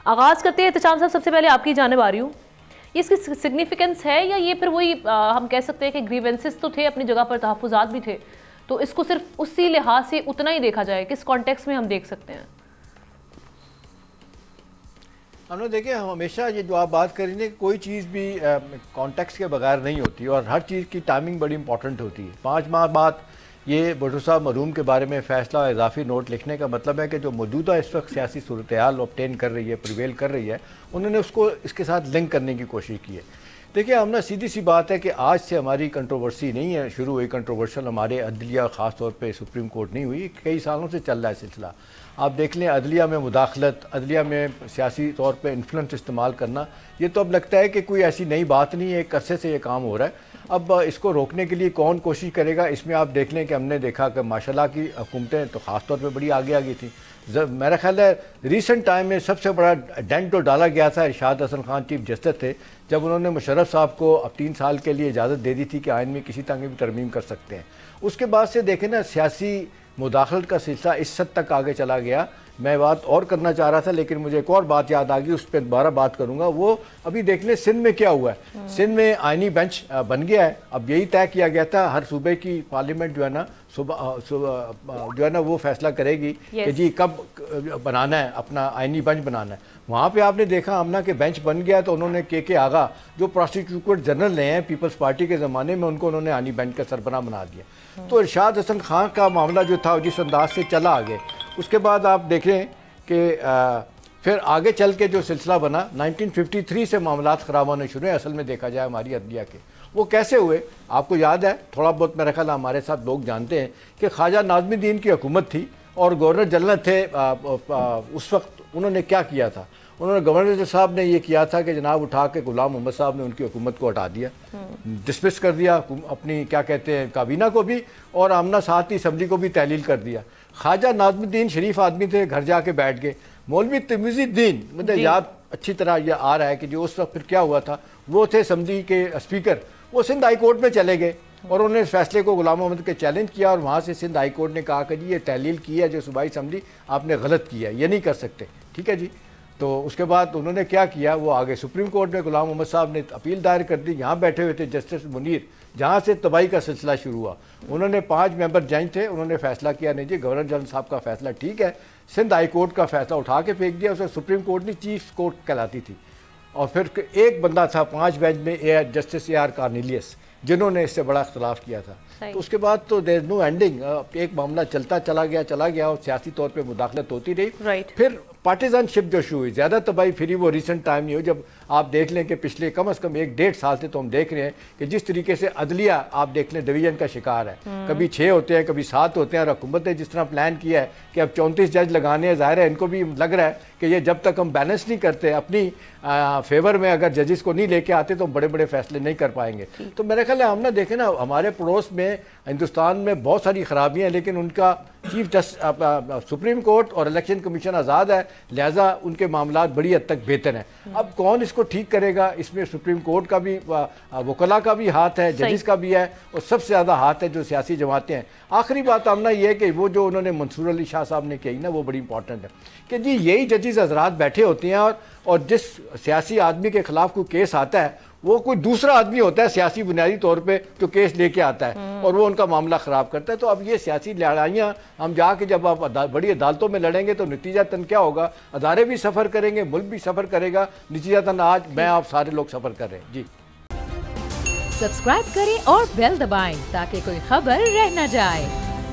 आगाज़ करते हैं एहतशाम साहब, सबसे पहले आपकी जानिब आ रही हूँ, इसकी सिग्निफिकेंस है या ये फिर वही हम कह सकते हैं कि ग्रीवेंसेस तो थे अपनी जगह पर, तहफ़्फ़ुज़ात भी थे, तो इसको सिर्फ उसी लिहाज से उतना ही देखा जाए, किस कॉन्टेक्स्ट में हम देख सकते हैं? हमने देखे हमेशा ये जो आप बात कर रही हैं, कोई चीज़ भी कॉन्टेक्स्ट के बगैर नहीं होती और हर चीज़ की टाइमिंग बड़ी इंपॉर्टेंट होती है। 5 माह बाद ये भुट्टो साहब मरहूम के बारे में फ़ैसला इजाफी नोट लिखने का मतलब है कि जो मौजूदा इस वक्त सियासी सूरत हाल ऑब्टेन कर रही है, प्रिवेल कर रही है, उन्होंने उसको इसके साथ लिंक करने की कोशिश की है। देखिए हमने सीधी सी बात है कि आज से हमारी कंट्रोवर्सी नहीं है शुरू हुई, कंट्रोवर्शियल हमारे अदलिया ख़ास तौर पे सुप्रीम कोर्ट नहीं हुई, कई सालों से चल रहा है सिलसिला। आप देख लें अदलिया में मुदाखलत, अदलिया में सियासी तौर पे इन्फ्लुएंस इस्तेमाल करना, ये तो अब लगता है कि कोई ऐसी नई बात नहीं है, एक अरसे से ये काम हो रहा है। अब इसको रोकने के लिए कौन कोशिश करेगा, इसमें आप देख लें कि हमने देखा कि माशाल्लाह की हुकूमतें तो ख़ास तौर पर बड़ी आगे आ गई थी। मेरा ख्याल है रिसेंट टाइम में सबसे बड़ा डेंट तो डाला गया था इरशाद हसन खान चीफ जस्टिस थे, जब उन्होंने मुशर्रफ साहब को अब 3 साल के लिए इजाज़त दे दी थी कि आइन में किसी तरह की भी तरमीम कर सकते हैं। उसके बाद से देखें ना, सियासी मुदाखलत का सिलसिला इस हद तक आगे चला गया। मैं बात और करना चाह रहा था लेकिन मुझे एक और बात याद आ गई, उस पर दोबारा बात करूंगा। वो अभी देख लें सिंध में क्या हुआ है। सिंध में आइनी बेंच बन गया है। अब यही तय किया गया था हर सूबे की पार्लियामेंट जो है ना जो है ना वो फैसला करेगी कि जी कब बनाना है, अपना आइनी बेंच बनाना है। वहाँ पे आपने देखा आमना के बेंच बन गया तो उन्होंने के आगा जो प्रोसिक्यूटर जनरल रहे हैं पीपल्स पार्टी के ज़माने में, उनको उन्होंने आइनी बेंच का सरबराह बना दिया। तो इरशाद हसन खान का मामला जो था जिस अंदाज से चला आगे, उसके बाद आप देखें कि फिर आगे चल के जो सिलसिला बना 1953 से मामलात ख़राब होने शुरू हैं। असल में देखा जाए हमारी अदलिया के वो कैसे हुए, आपको याद है थोड़ा बहुत, मेरा ख्याल हमारे साथ लोग जानते हैं कि ख्वाजा नाज़मुद्दीन की हुकूमत थी और गवर्नर जनरल थे उस वक्त। उन्होंने क्या किया था, उन्होंने गवर्नर साहब ने ये किया था कि जनाब उठा के गुलाम मोहम्मद साहब ने उनकी हुकूमत को हटा दिया, डिसमिस कर दिया, अपनी क्या कहते हैं काबीना को भी और आमना साथ ही असम्बली को भी तहलील कर दिया। ख्वाजा नाज़मुद्दीन शरीफ आदमी थे, घर जाके बैठ गए। मौलवी तमीज़ुद्दीन, मुझे याद अच्छी तरह यह आ रहा है कि जो उस वक्त फिर क्या हुआ था, वो थे असम्बली के स्पीकर, वो सिंध हाई कोर्ट में चले गए और उन्होंने इस फैसले को गुलाम मोहम्मद के चैलेंज किया और वहाँ से सिंध हाई कोर्ट ने कहा कि जी ये तहलील की है जो सूबाई असम्बली आपने गलत किया है, ये नहीं कर सकते, ठीक है जी। तो उसके बाद उन्होंने क्या किया, वो आगे सुप्रीम कोर्ट में गुलाम मोहम्मद साहब ने अपील दायर कर दी। यहाँ बैठे हुए थे जस्टिस मुनीर, जहाँ से तबाही का सिलसिला शुरू हुआ। उन्होंने 5 मेंबर जज थे, उन्होंने फैसला किया नहीं जी गवर्नर जनरल साहब का फैसला ठीक है, सिंध हाई कोर्ट का फैसला उठा के फेंक दिया। उसे सुप्रीम कोर्ट नहीं चीफ कोर्ट कहलाती थी। और फिर एक बंदा था 5 बेंच में जस्टिस AR कार्नेलियस, जिन्होंने इससे बड़ा इख्तलाफ किया था। तो उसके बाद तो देयर नो एंडिंग, एक मामला चलता चला गया और सियासी तौर पे मुदाखलत होती रही। फिर पार्टिजनशिप जो शुरू हुई, ज़्यादा तबाही फिरी वो रिसेंट टाइम नहीं हुई। जब आप देख लें कि पिछले कम से कम 1-1.5 साल से तो हम देख रहे हैं कि जिस तरीके से अदलिया आप देख लें डिवीजन का शिकार है, कभी 6 होते हैं, कभी 7 होते हैं। और हुकूमत ने जिस तरह प्लान किया है कि अब 34 जज लगाने हैं, ज़ाहिर है इनको भी लग रहा है कि ये जब तक हम बैलेंस नहीं करते अपनी फेवर में, अगर जजेस को नहीं लेके आते तो बड़े बड़े फैसले नहीं कर पाएंगे। तो मेरे ख्याल है हम ना देखें ना, हमारे पड़ोस में हिंदुस्तान में बहुत सारी खराबियाँ हैं, लेकिन उनका चीफ जस्टिस सुप्रीम कोर्ट और इलेक्शन कमीशन आज़ाद है, लिहाजा उनके मामलात बड़ी हद तक बेहतर हैं। अब कौन इसको ठीक करेगा, इसमें सुप्रीम कोर्ट का भी वकला का भी हाथ है, जजिस का भी है और सबसे ज़्यादा हाथ है जो सियासी जमातें हैं। आखिरी बात आमना ये है कि वो जो उन्होंने मंसूर अली शाह साहब ने कही ना, वो बड़ी इंपॉर्टेंट है कि जी यही जजिस हजरात बैठे होते हैं और जिस सियासी आदमी के खिलाफ कोई केस आता है वो कोई दूसरा आदमी होता है सियासी बुनियादी तौर पे जो केस लेके आता है और वो उनका मामला ख़राब करता है। तो अब ये सियासी लड़ाइयाँ हम जाके जब आप बड़ी अदालतों में लड़ेंगे तो नतीजातन क्या होगा, अदारे भी सफ़र करेंगे, मुल्क भी सफ़र करेगा। नतीजातन आज मैं आप सारे लोग सफ़र कर रहे हैं। जी सब्सक्राइब करें और बेल दबाएं ताकि कोई खबर रह न जाए।